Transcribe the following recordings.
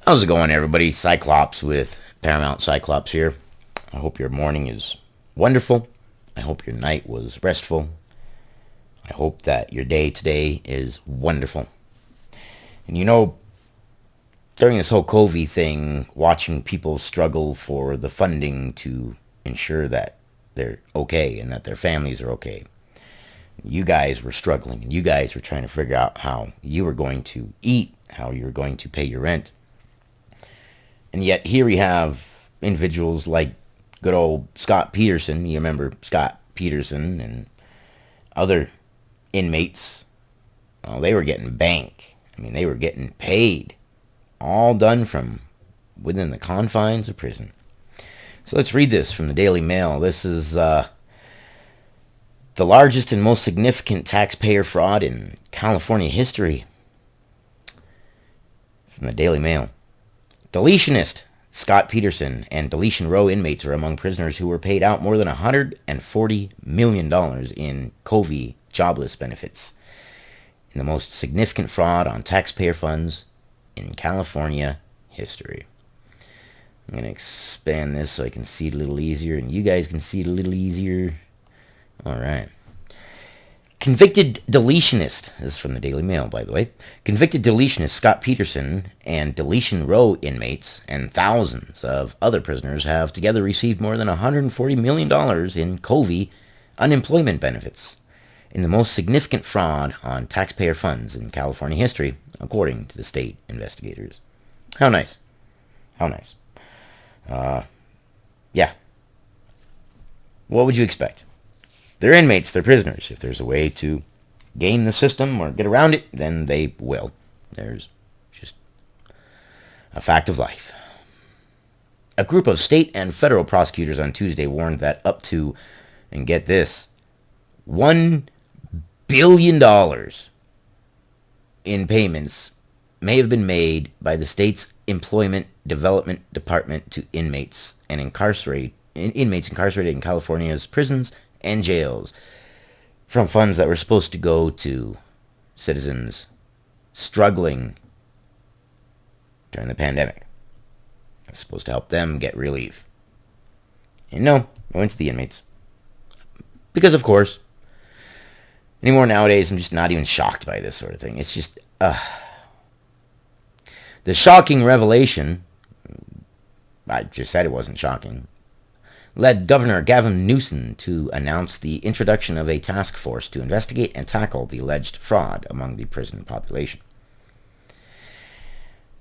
How's it going, everybody? Cyclops with Paramount Cyclops here. I hope your morning is wonderful. I hope your night was restful. I hope that your day today is wonderful. And during this whole COVID thing, watching people struggle for the funding to ensure that they're okay and that their families are okay. You guys were struggling and you guys were trying to figure out how you were going to eat, how you were going to pay your rent. And yet here we have individuals like good old Scott Peterson. You remember Scott Peterson and other inmates. Well, they were getting bank. They were getting paid. All done from within the confines of prison. So let's read this from the Daily Mail. This is the largest and most significant taxpayer fraud in California history. From the Daily Mail. Deletionist Scott Peterson and Deletion Row inmates are among prisoners who were paid out more than $140 million in COVID jobless benefits in the most significant fraud on taxpayer funds in California history. I'm going to expand this so I can see it a little easier and you guys can see it a little easier. All right. Convicted deletionist, this is from the Daily Mail, by the way. Convicted deletionist Scott Peterson and Deletion Row inmates and thousands of other prisoners have together received more than $140 million in COVID unemployment benefits in the most significant fraud on taxpayer funds in California history, according to the state investigators. How nice. How nice. Yeah. What would you expect? They're inmates, they're prisoners. If there's a way to game the system or get around it, then they will. There's just a fact of life. A group of state and federal prosecutors on Tuesday warned that up to, and get this, $1 billion in payments may have been made by the state's Employment Development Department to inmates incarcerated in California's prisons and jails from funds that were supposed to go to citizens struggling during the pandemic. It was supposed to help them get relief. And no, it went to the inmates. Because, of course, anymore nowadays, I'm just not even shocked by this sort of thing. It's just, the shocking revelation, I just said it wasn't shocking, led Governor Gavin Newsom to announce the introduction of a task force to investigate and tackle the alleged fraud among the prison population.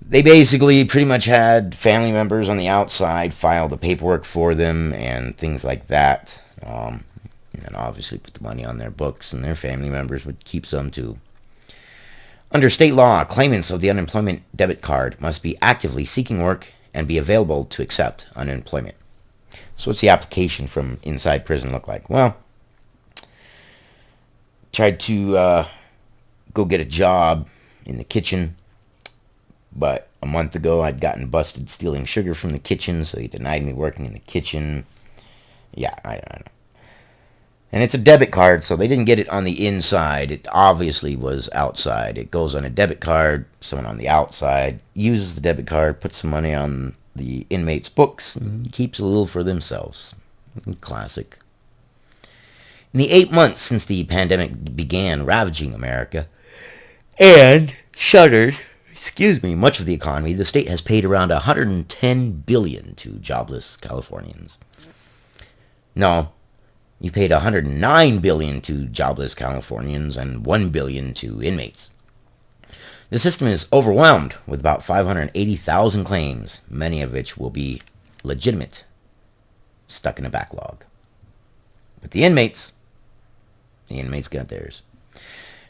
They basically pretty much had family members on the outside file the paperwork for them and things like that. And obviously put the money on their books, and their family members would keep some too. Under state law, claimants of the unemployment debit card must be actively seeking work and be available to accept unemployment. So what's the application from inside prison look like? Well, tried to go get a job in the kitchen, but a month ago I'd gotten busted stealing sugar from the kitchen, so they denied me working in the kitchen. Yeah, I don't know. And it's a debit card, so they didn't get it on the inside. It obviously was outside. It goes on a debit card. Someone on the outside uses the debit card, puts some money on the inmates' books, and keeps a little for themselves. Classic. In the 8 months since the pandemic began ravaging America and shuttered, much of the economy, the state has paid around $110 billion to jobless Californians. No, you paid $109 billion to jobless Californians and $1 billion to inmates. The system is overwhelmed with about 580,000 claims, many of which will be legitimate, stuck in a backlog. But the inmates got theirs.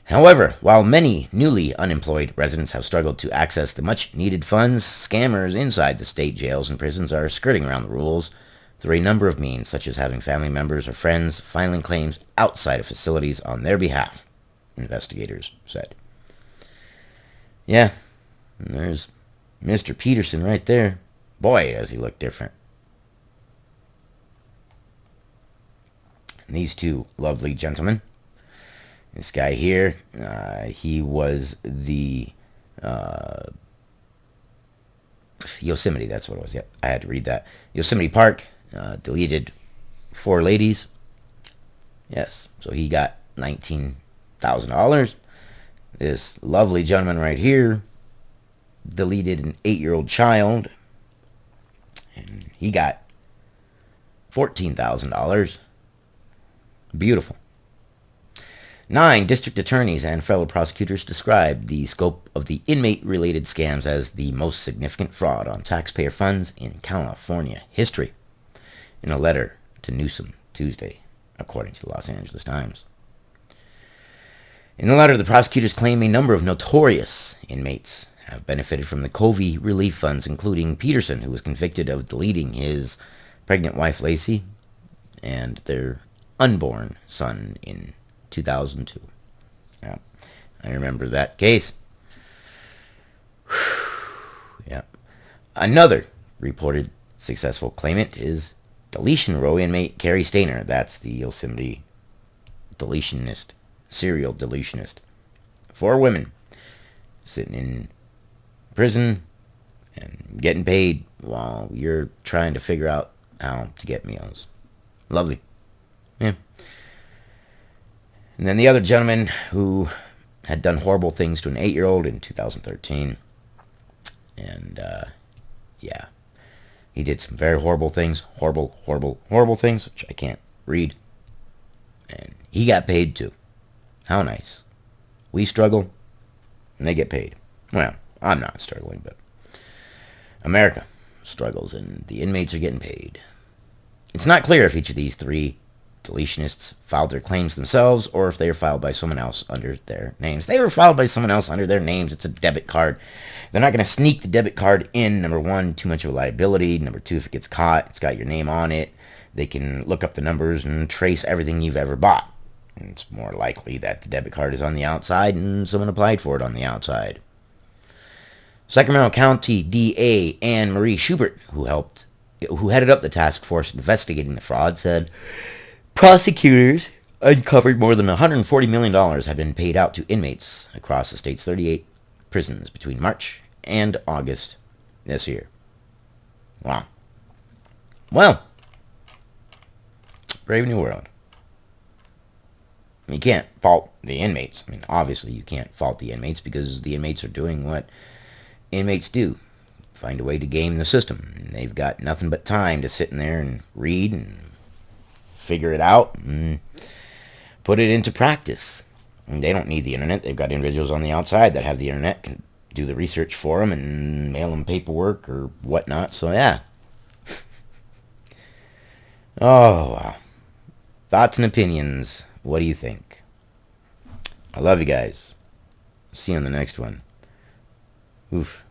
However, while many newly unemployed residents have struggled to access the much-needed funds, scammers inside the state jails and prisons are skirting around the rules through a number of means, such as having family members or friends filing claims outside of facilities on their behalf, investigators said. Yeah, and there's Mr. Peterson right there. Boy, does he look different. And these two lovely gentlemen. This guy here, he was the Yosemite, that's what it was. Yep, I had to read that. Yosemite Park deleted 4 ladies. Yes, so he got $19,000. This lovely gentleman right here deleted an 8-year-old child, and he got $14,000. Beautiful. 9 district attorneys and federal prosecutors described the scope of the inmate-related scams as the most significant fraud on taxpayer funds in California history, in a letter to Newsom Tuesday, according to the Los Angeles Times. In the letter, the prosecutors claim a number of notorious inmates have benefited from the COVID relief funds, including Peterson, who was convicted of deleting his pregnant wife Lacey and their unborn son in 2002. Yeah, I remember that case. Yeah. Another reported successful claimant is deletion row inmate Carrie Stainer. That's the Yosemite deletionist, serial deletionist. 4 women sitting in prison and getting paid while you're trying to figure out how to get meals. Lovely. Yeah. And then the other gentleman who had done horrible things to an 8-year-old in 2013. And, yeah. He did some very horrible things. Horrible, horrible, horrible things, which I can't read. And he got paid too. How nice. We struggle, and they get paid. Well, I'm not struggling, but America struggles, and the inmates are getting paid. It's not clear if each of these 3 deletionists filed their claims themselves or if they were filed by someone else under their names. They were filed by someone else under their names. It's a debit card. They're not going to sneak the debit card in. Number 1, too much of a liability. Number 2, if it gets caught, it's got your name on it. They can look up the numbers and trace everything you've ever bought. And it's more likely that the debit card is on the outside and someone applied for it on the outside. Sacramento County DA Anne Marie Schubert, who headed up the task force investigating the fraud, said prosecutors uncovered more than $140 million had been paid out to inmates across the state's 38 prisons between March and August this year. Wow. Well, brave new world. You can't fault the inmates. I mean, obviously you can't fault the inmates because the inmates are doing what inmates do. Find a way to game the system. They've got nothing but time to sit in there and read and figure it out and put it into practice. And they don't need the internet. They've got individuals on the outside that have the internet, can do the research for them and mail them paperwork or whatnot. So yeah. Oh, wow. Thoughts and opinions. What do you think? I love you guys. See you on the next one. Oof.